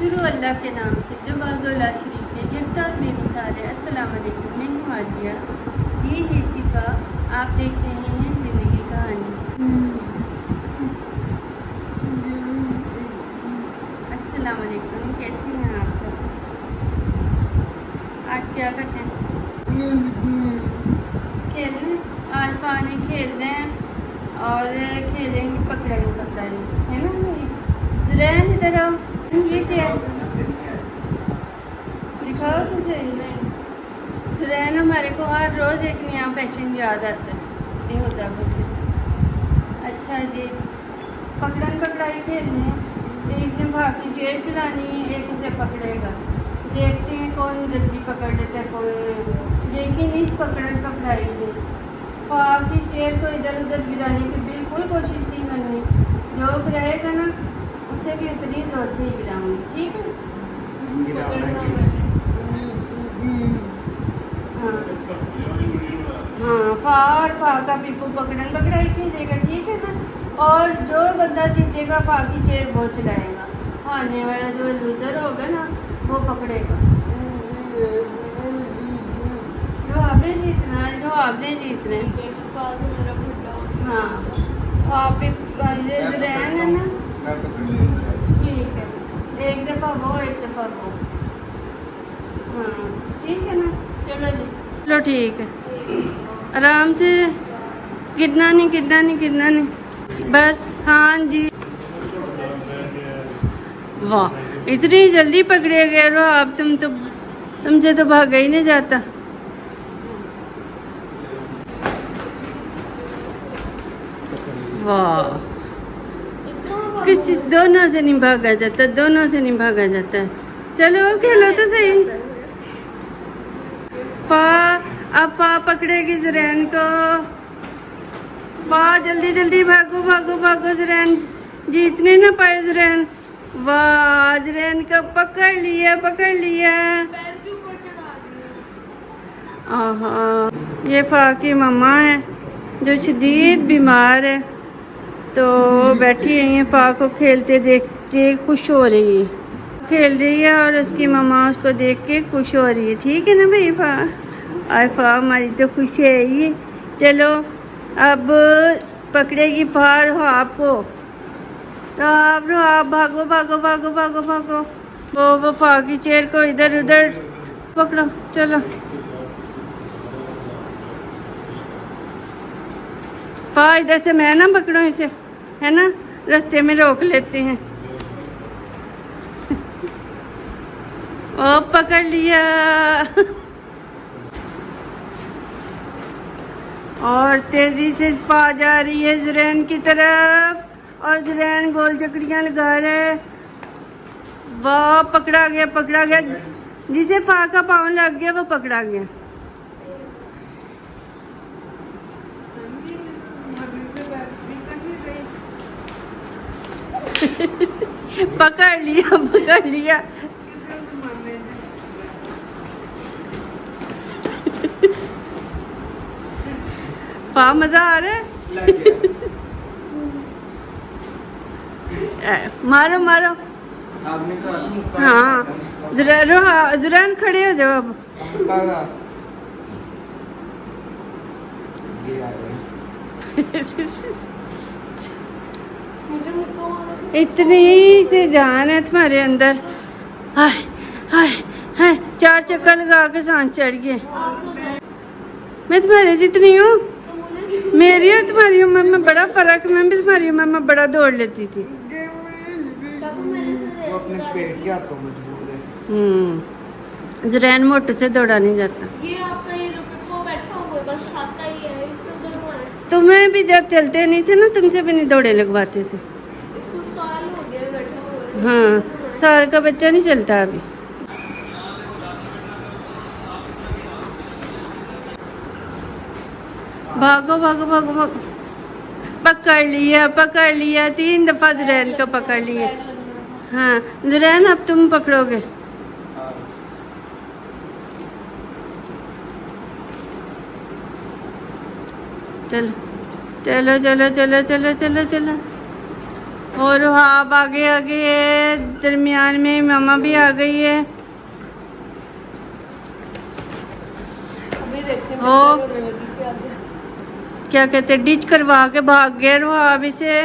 शुरू अल्लाह के नाम से जो बादौला शरीफ है गिरफ्तार बेमिसाल है। अस्सलाम वालेकुम, मैं हूँ आदिया, ये है शिफा, आप देख रहे हैं ज़िंदगी कहानी। अस्सलाम वालेकुम, कैसी हैं आप सब? आज क्या करते हैं? खेल रहे हैं, आज पानी खेल रहे हैं और खेलेंगे पकड़ेंगे पकड़ाई, है ना? रहन इधर आओ, ये क्या लिखाओ तो सही। रहन हमारे को हर रोज़ एक नया फैक्शन याद आता है, ये होता कुछ। अच्छा जी, पकड़न पकड़ाई खेलनी है, एक ने भाग की चेयर चलानी है, एक उसे पकड़ेगा। देखते हैं कौन जल्दी पकड़ लेता है कौन नहीं। लेकिन इस पकड़न पकड़ाई में भाग की चेयर को इधर उधर गिराने की बिल्कुल कोशिश नहीं करनी। जो रहेगा ना उसे भी उतनी जोर से ही गिराऊंगी, ठीक है? हाँ, फार फा का पीपू पकड़न पकड़ाई खेलेगा, ठीक है ना? और जो बंदा जीतेगा फा की चेयर वो चलाएगा। हारने वाला जो लूजर होगा ना वो पकड़ेगा। जो आपने जीतना है, जो आपने जीतना है। हाँ, आप रहन है ना, ठीक है, एक दफ़ा वो एक दफ़ा वो। हाँ ठीक है ना, चलो जी, चलो ठीक है, आराम से, गिरना नहीं गिरना नहीं गिरना नहीं, बस। हाँ जी, वाह, इतनी जल्दी पकड़े गए रो आप, तुमसे तो भागा ही नहीं जाता। वाह, किसी दोनों से नहीं भागा जाता, दोनों से नहीं भागा जाता है। चलो खेलो तो सही। फा, अब फा पकड़ेगी जुरैन को। फा जल्दी जल्दी भागो भागो भागो, जुरैन जीतने ना पाए जुरैन। वाह, जुरैन को पकड़ लिया पकड़ लिया। आहा, ये फा की मम्मा है जो शदीद बीमार है, तो बैठी हुई है, फा को खेलते देख के खुश हो रही है, खेल रही है और उसकी मम्मा उसको देख के खुश हो रही है, ठीक है ना भाई फा? और फा हमारी तो खुश है ये। चलो अब पकड़ेगी फा आपको, रो आप भागो भागो भागो भागो भागो। वो फा की चेयर को इधर उधर पकड़ो, चलो फा इधर से, मैं ना पकड़ो इसे, है ना, रास्ते में रोक लेते हैं। ओ पकड़ लिया। और तेजी से पा जा रही है जुरैन की तरफ, और जुरैन गोल चक्रियां लगा रहा है। वाह, पकड़ा गया पकड़ा गया, जिसे फा का पाँव लग गया वो पकड़ा गया। पकड़ लिया पकड़ लिया। पा मजा आ रहा है। मारो मारो। हाँ, जुरैन खड़े हो जाओ अब। इतनी से जान है तुम्हारे अंदर। हाय हाय हाय, 4 चक्कर लगा के सांस चढ़ गए। मैं तुम्हारे जितनी हूँ, मेरी और तुम्हारी उम्र में बड़ा फर्क। मैं भी तुम्हारी उम्र में बड़ा दौड़ लेती थी। जुरैन मोटू से दौड़ा नहीं जाता। ये आपका ये को बैठा हुआ बस खाता ही है, इससे दौड़ना है। तुम्हें भी जब चलते नहीं थे ना, तुमसे भी नहीं दौड़े लगवाते थे। इसको साल हो गया बैठा हुआ है। हाँ, साल का बच्चा नहीं चलता अभी। भागो भागो भागो भागो, पकड़ लिया 3 दफा जुरैन को पकड़ लिया। हाँ जुरैन, अब तुम पकड़ोगे। चलो चलो चलो चलो चलो चलो चलो। और रुहाब आगे आगे है, दरमियान में मामा भी आ गई है। अभी देखते हैं ओ। क्या करने लगी थी आगे। क्या कहते हैं, डिच करवा के भाग गया रुहाब इसे।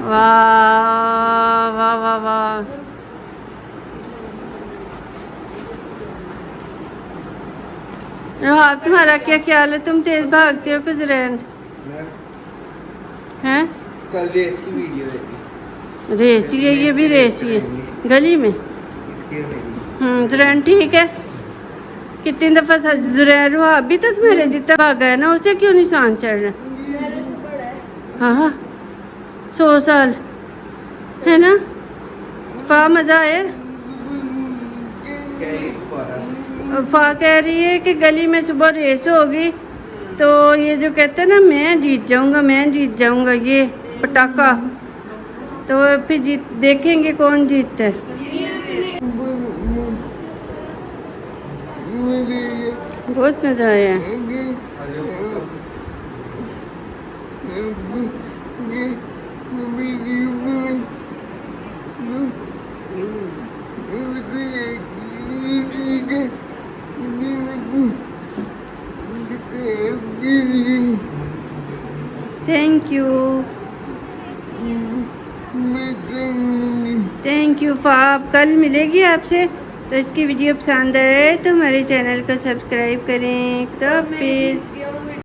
वाह वाह वाह वाह। रुहाब तुम्हारा क्या ख्याल है, तुम तेज भागते हो कुछ रेंज हैं? कल रेस की वीडियो देखी। रेस ये भी रेस ही है गली में। इसके में जुरैन ठीक है। कितनी दफा जुरैन रुहाब भी तो तुम्हारे जितना भागा है ना, उसे क्यों निशान चढ़ रहा है? मेरे से बड़ा है। हाँ 100 साल है ना। फा मजा आया। क्या है दोबारा? फा कह रही है कि गली में सुबह रेस होगी तो ये जो कहते हैं ना मैं जीत जाऊंगा ये पटाखा, तो फिर जीत देखेंगे कौन जीतता है। बहुत मजा आया। थैंक यू फाब। कल मिलेगी आपसे। तो इसकी वीडियो पसंद आए तो हमारे चैनल को सब्सक्राइब करें। तो फिर